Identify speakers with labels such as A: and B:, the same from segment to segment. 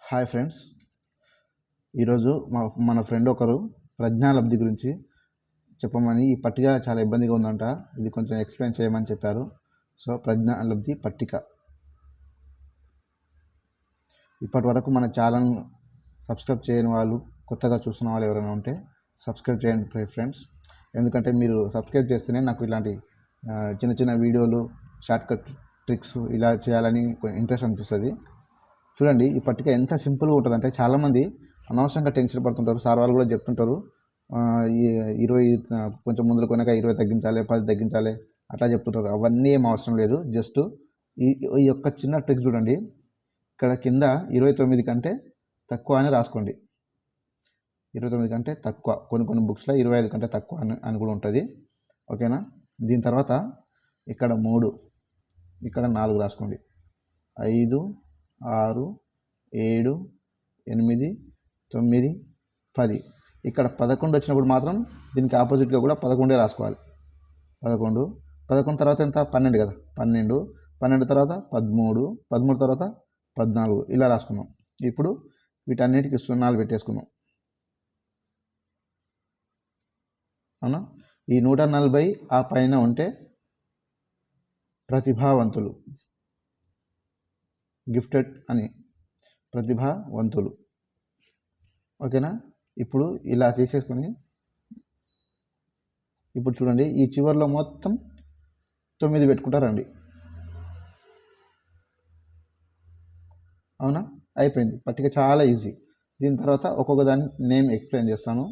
A: Hi friends, ఈరోజు మన friend ఒకరు ప్రజ్ఞాలబ్ధి గురించి చెప్పమని ఈ పట్టిక చాలా ఇబ్బందిగా ఉందంట. ఇది కొంచెం ఎక్స్ప్లెయిన్ చేయమని చెప్పారు. సో ప్రజ్ఞాలబ్ధి పట్టిక. ఇప్పటి వరకు మన ఛానల్ సబ్స్క్రైబ్ చేయని వాళ్ళు, కొత్తగా చూస్తున్న వాళ్ళు ఎవరైనా ఉంటే సబ్స్క్రైబ్ చేయండి ఫ్రెండ్స్. ఎందుకంటే మీరు సబ్స్క్రైబ్ చేస్తేనే నాకు ఇలాంటి చిన్న చిన్న వీడియోలు, షార్ట్కట్ ట్రిక్స్ ఇలా చేయాలని ఇంట్రెస్ట్ అనిపిస్తుంది. చూడండి, ఈ పట్టిక ఎంత సింపుల్గా ఉంటుందంటే చాలామంది అనవసరంగా టెన్షన్ పడుతుంటారు. సార్ వాళ్ళు కూడా చెప్తుంటారు, ఈ 20 కొంచెం ముందుకు కొనక 20 తగ్గించాలి, 10 తగ్గించాలి అట్లా చెప్తుంటారు. అవన్నీ ఏం అవసరం లేదు. జస్ట్ ఈ యొక్క చిన్న ట్రిక్ చూడండి. ఇక్కడ కింద 29 కంటే తక్కువ అని రాసుకోండి. 29 కంటే తక్కువ. కొన్ని బుక్స్లో 25 కంటే తక్కువ అని కూడా ఉంటుంది. ఓకేనా? దీని తర్వాత ఇక్కడ 3, ఇక్కడ 4 రాసుకోండి. 5, 6, 7, 8, 9, 10. ఇక్కడ 11 వచ్చినప్పుడు మాత్రం దీనికి ఆపోజిట్గా కూడా 11 రాసుకోవాలి. 11 తర్వాత ఎంత? 12 కదా. 12 తర్వాత 13, 13 తర్వాత 14 ఇలా రాసుకున్నాం. ఇప్పుడు వీటన్నిటికీ 0 పెట్టేసుకున్నాం. అవునా? ఈ 140 ఆ పైన ఉంటే ప్రతిభావంతులు, గిఫ్టెడ్ అని, ప్రతిభావంతులు. ఓకేనా? ఇప్పుడు ఇలా చేసేసుకొని ఇప్పుడు చూడండి, ఈ చివరిలో మొత్తం 9 పెట్టుకుంటారండి. అవునా? అయిపోయింది. పట్టిక చాలా ఈజీ. దీని తర్వాత ఒక్కొక్క దాన్ని నేమ్ ఎక్స్ప్లెయిన్ చేస్తాను.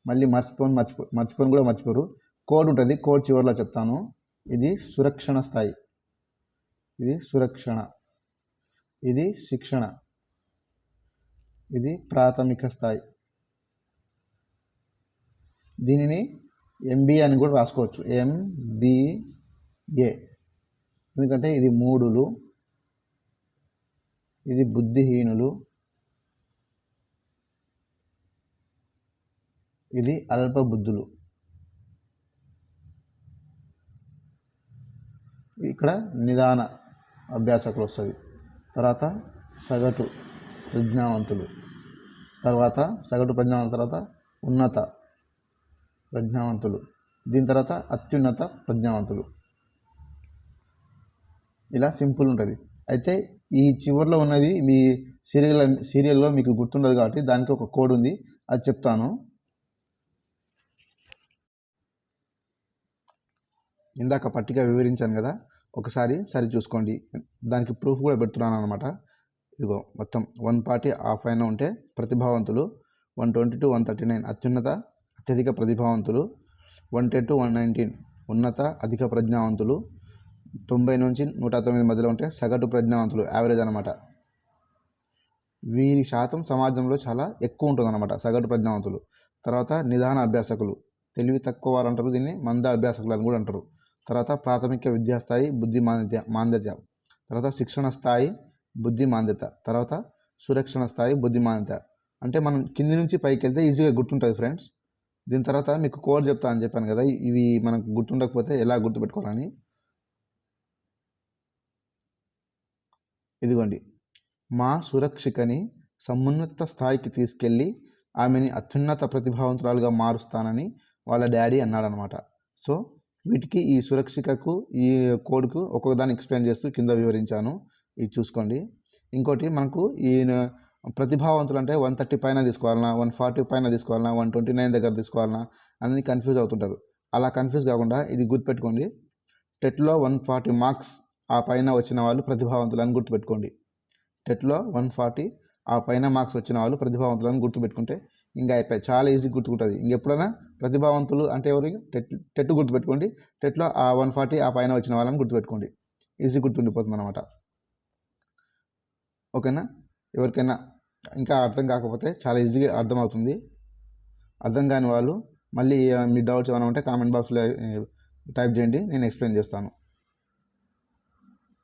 A: మళ్ళీ మర్చిపోను కూడా మర్చిపోరు. కోడ్ ఉంటుంది, కోడ్ చివరిలో చెప్తాను. ఇది సురక్షణ స్థాయి, ఇది సురక్షణ, ఇది శిక్షణ, ఇది ప్రాథమిక స్థాయి. దీనిని MBA అని కూడా రాసుకోవచ్చు, MBA. ఎందుకంటే ఇది మూఢులు, ఇది బుద్ధిహీనులు, ఇది అల్పబుద్ధులు. ఇక్కడ నిదాన అభ్యాసకులు వస్తుంది. తర్వాత సగటు ప్రజ్ఞావంతులు, తర్వాత సగటు ప్రజ్ఞావంతుల తర్వాత ఉన్నత ప్రజ్ఞావంతులు, దీని తర్వాత అత్యున్నత ప్రజ్ఞావంతులు. ఇలా సింపుల్ ఉంటుంది. అయితే ఈ చివరిలో ఉన్నది మీ సీరియల్లో మీకు గుర్తుండదు కాబట్టి దానికి ఒక కోడ్ ఉంది, అది చెప్తాను. ఇందాక పట్టిక వివరించాను కదా, ఒకసారి సరి చూసుకోండి. దానికి ప్రూఫ్ కూడా పెడుతున్నాను అనమాట. ఇదిగో మొత్తం 140 ఆ పైన ఉంటే ప్రతిభావంతులు, 120 to 139 అత్యధిక ప్రతిభావంతులు, 110 to 119 ఉన్నత అధిక ప్రజ్ఞావంతులు, 90 నుంచి 109 మధ్యలో ఉంటే సగటు ప్రజ్ఞావంతులు, యావరేజ్ అనమాట. వీరి శాతం సమాజంలో చాలా ఎక్కువ ఉంటుంది అనమాట, సగటు ప్రజ్ఞావంతులు. తర్వాత నిదాన అభ్యాసకులు, తెలివి తక్కువ వారు అంటారు, దీన్ని మంద అభ్యాసకులు అని కూడా అంటారు. తర్వాత ప్రాథమిక విద్యాస్థాయి, బుద్ధి మాంద్యత. తర్వాత శిక్షణ స్థాయి, బుద్ధి మాంద్యత. తర్వాత సురక్షణ స్థాయి, బుద్ధి మాంద్యత. అంటే మనం కింది నుంచి పైకి వెళ్తే ఈజీగా గుర్తుంటుంది ఫ్రెండ్స్. దీని తర్వాత మీకు కోడ్ చెప్తా అని చెప్పాను కదా, ఇవి మనకు గుర్తుండకపోతే ఎలా గుర్తుపెట్టుకోవాలని. ఇదిగోండి, మా సురక్షికని సమున్నత స్థాయికి తీసుకెళ్ళి ఆమెని అత్యున్నత ప్రతిభావంతురాలుగా మారుస్తానని వాళ్ళ డాడీ అన్నాడనమాట. సో వీటికి, ఈ సురక్షికకు, ఈ కోడ్కు ఒక్కొక్క దాన్ని ఎక్స్ప్లెయిన్ చేస్తూ కింద వివరించాను. ఇది చూసుకోండి. ఇంకోటి, మనకు ఈ ప్రతిభావంతులు అంటే 130 పైన తీసుకోవాలన్నా, 140 పైన తీసుకోవాలన్నా, 129 దగ్గర తీసుకోవాలన్నా అన్నీ కన్ఫ్యూజ్ అవుతుంటారు. అలా కన్ఫ్యూజ్ కాకుండా ఇది గుర్తుపెట్టుకోండి. టెట్లో 140 మార్క్స్ ఆ పైన వచ్చిన వాళ్ళు ప్రతిభావంతులు అని గుర్తుపెట్టుకోండి. టెట్లో 140 ఆ పైన మార్క్స్ వచ్చిన వాళ్ళు ప్రతిభావంతులు అని గుర్తుపెట్టుకుంటే ఇంకా అయిపోయి చాలా ఈజీ గుర్తుకుంటుంది. ఇంకెప్పుడైనా ప్రతిభావంతులు అంటే ఎవరు, టెట్ గుర్తుపెట్టుకోండి. టెట్లో ఆ 140 ఆ పైన వచ్చిన వాళ్ళని గుర్తుపెట్టుకోండి. ఈజీ గుర్తుండిపోతుంది అనమాట. ఓకేనా? ఎవరికైనా ఇంకా అర్థం కాకపోతే చాలా ఈజీగా అర్థమవుతుంది. అర్థం కాని వాళ్ళు మళ్ళీ మీ డౌట్స్ ఏమైనా ఉంటే కామెంట్ బాక్స్లో టైప్ చేయండి, నేను ఎక్స్ప్లెయిన్ చేస్తాను.